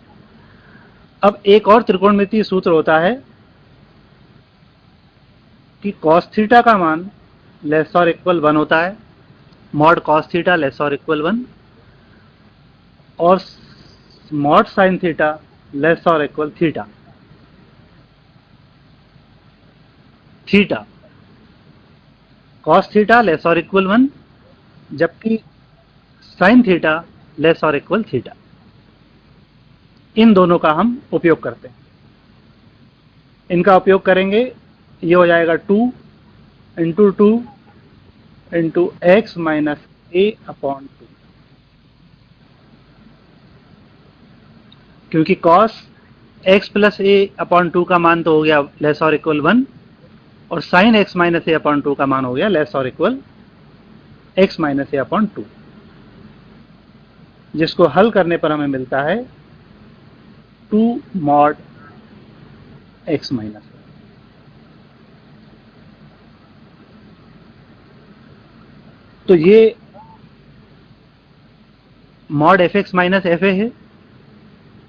अब एक और त्रिकोणमितीय सूत्र होता है कि cos थीटा का मान लेस और इक्वल 1 होता है, मॉड cos थीटा लेस और इक्वल 1, और मॉड sin थीटा लेस और equal theta. Theta cos theta less और इक्वल 1 जबकि sin थीटा लेस और इक्वल थीटा। इन दोनों का हम उपयोग करते हैं। इनका उपयोग करेंगे, ये हो जाएगा 2 into 2 into x minus a upon 2। क्योंकि cos x plus a upon 2 का मान तो हो गया लेस और इक्वल 1 और sin x minus a upon 2 का मान हो गया लेस और equal x minus a upon 2, जिसको हल करने पर हमें मिलता है 2 मॉड x माइनस a। तो ये मॉड fx माइनस fa है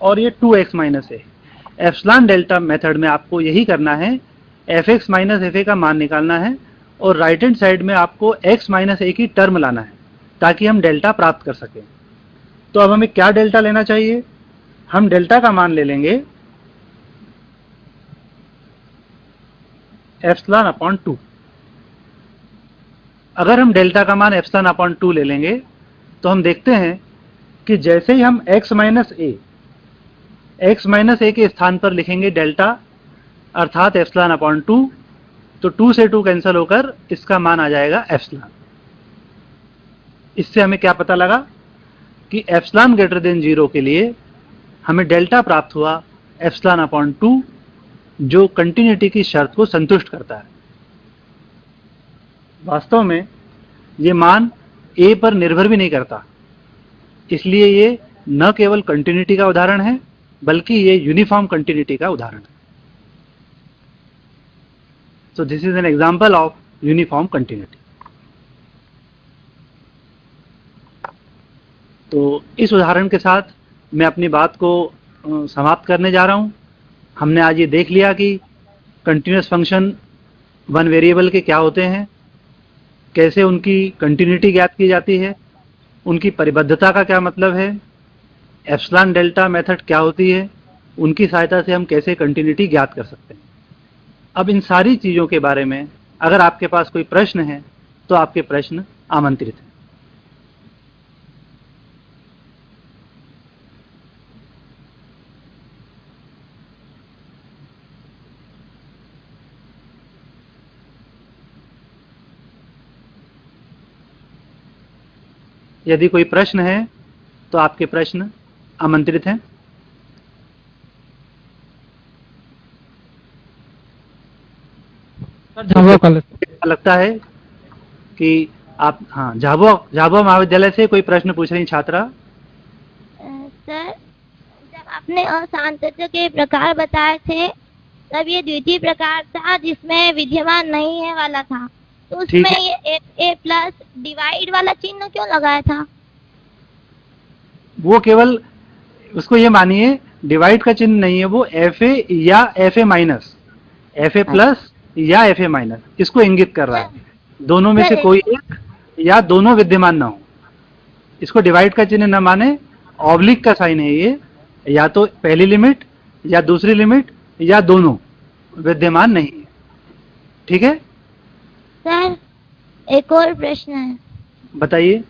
और ये 2x minus a। Epsilon delta method में आपको यही करना है, fx माइनस fa का मान निकालना है और राइट हैंड साइड में आपको x माइनस a की टर्म लाना है ताकि हम डेल्टा प्राप्त कर सकें। तो अब हमें क्या डेल्टा लेना चाहिए, हम डेल्टा का मान ले लेंगे एप्सिलॉन अपॉन 2। अगर हम डेल्टा का मान एप्सिलॉन अपॉन 2 ले लेंगे तो हम देखते हैं कि जैसे ही हम x minus a x minus a के स्थान पर लिखेंगे डेल्टा अर्थात एप्सिलॉन अपॉन 2, तो 2 से 2 कैंसिल होकर इसका मान आ जाएगा एप्सिलॉन। इससे हमें क्या पता लगा कि एप्सिलॉन ग्रेटर देन 0 के लिए हमें डेल्टा प्राप्त हुआ एप्सिलॉन अपॉन 2, जो कंटिन्यूटी की शर्त को संतुष्ट करता है। वास्तव में ये मान a पर निर्भर भी नहीं करता, इसलिए ये न केवल कंटिन्यूटी का उदाहरण है बल्कि ये यूनिफॉर्म कंटिन्यूटी का उदाहरण है। So this is an example of uniform continuity. तो इस उदाहरण के साथ मैं अपनी बात को समाप्त करने जा रहा हूं। हमने आज ये देख लिया कि कंटिन्यूअस फंक्शन वन वेरिएबल के क्या होते हैं, कैसे उनकी कंटिन्यूटी ज्ञात की जाती है, उनकी परिबद्धता का क्या मतलब है, एप्सिलॉन डेल्टा मेथड क्या होती है, उनकी सहायता से हम कैसे कंटिन्यूटी ज्ञात कर सकते हैं। अब इन सारी चीज़ों के बारे में अगर आपके पास कोई प्रश्न है तो आपके प्रश्न आमंत्रित हैं। यदि कोई प्रश्न है तो आपके प्रश्न आमंत्रित हैं। लगता है कि आप, हाँ, झाबुआ महाविद्यालय से कोई प्रश्न पूछ रही छात्रा। सर, जब आपने असांतत्य के प्रकार बताए थे तब ये द्वितीय प्रकार था जिसमें विद्यमान नहीं है वाला था, तो उसमें ये a प्लस डिवाइड वाला चिन्ह क्यों लगाया था? वो केवल उसको ये मानिए डिवाइड का चिन्ह नहीं है, वो fa या fa माइनस, fa प्लस या fa माइनस इसको इंगित कर रहा है। दोनों में से कोई एक या दोनों विद्यमान ना हो, इसको डिवाइड का चिन्ह न माने। ऑब्लिक का साइन है ये, या तो पहली लिमिट या दूसरी लिमिट या दोनों विद्यमान नहीं है। ठीक है सर, एक और प्रश्न है। बताइए।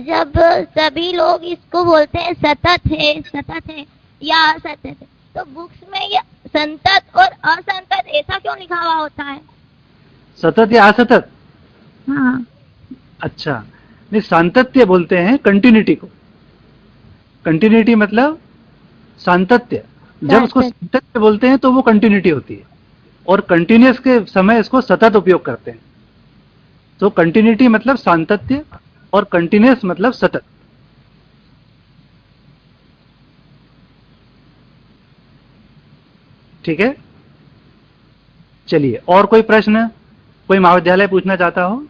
जब सभी लोग इसको बोलते हैं सतत है या असतत है, तो बुक्स में ये संतत और असंतत ऐसा क्यों लिखा हुआ होता है? सतत या असतत? हाँ। अच्छा, नहीं, सातत्य बोलते हैं कंटिन्यूटी को। कंटिन्यूटी मतलब सातत्य। जब उसको सातत्य बोलते हैं तो वो कंटिन्यूटी होती है, और कंटिन्यूअस के समय इसको सतत उपयोग करते हैं। तो कंटिन्यूटी मतलब सातत्य और कंटिन्यूअस मतलब सतत। ठीक है, चलिए, और कोई प्रश्न कोई महाविद्यालय पूछना चाहता हो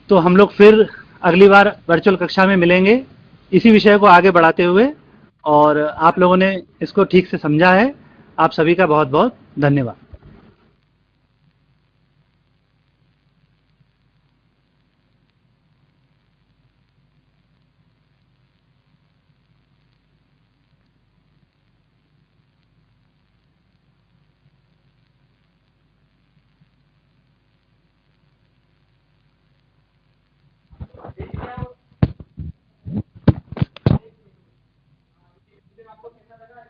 तो हम लोग फिर अगली बार वर्चुअल कक्षा में मिलेंगे इसी विषय को आगे बढ़ाते हुए। और आप लोगों ने इसको ठीक से समझा है, आप सभी का बहुत बहुत धन्यवाद। आपको कैसा लगा?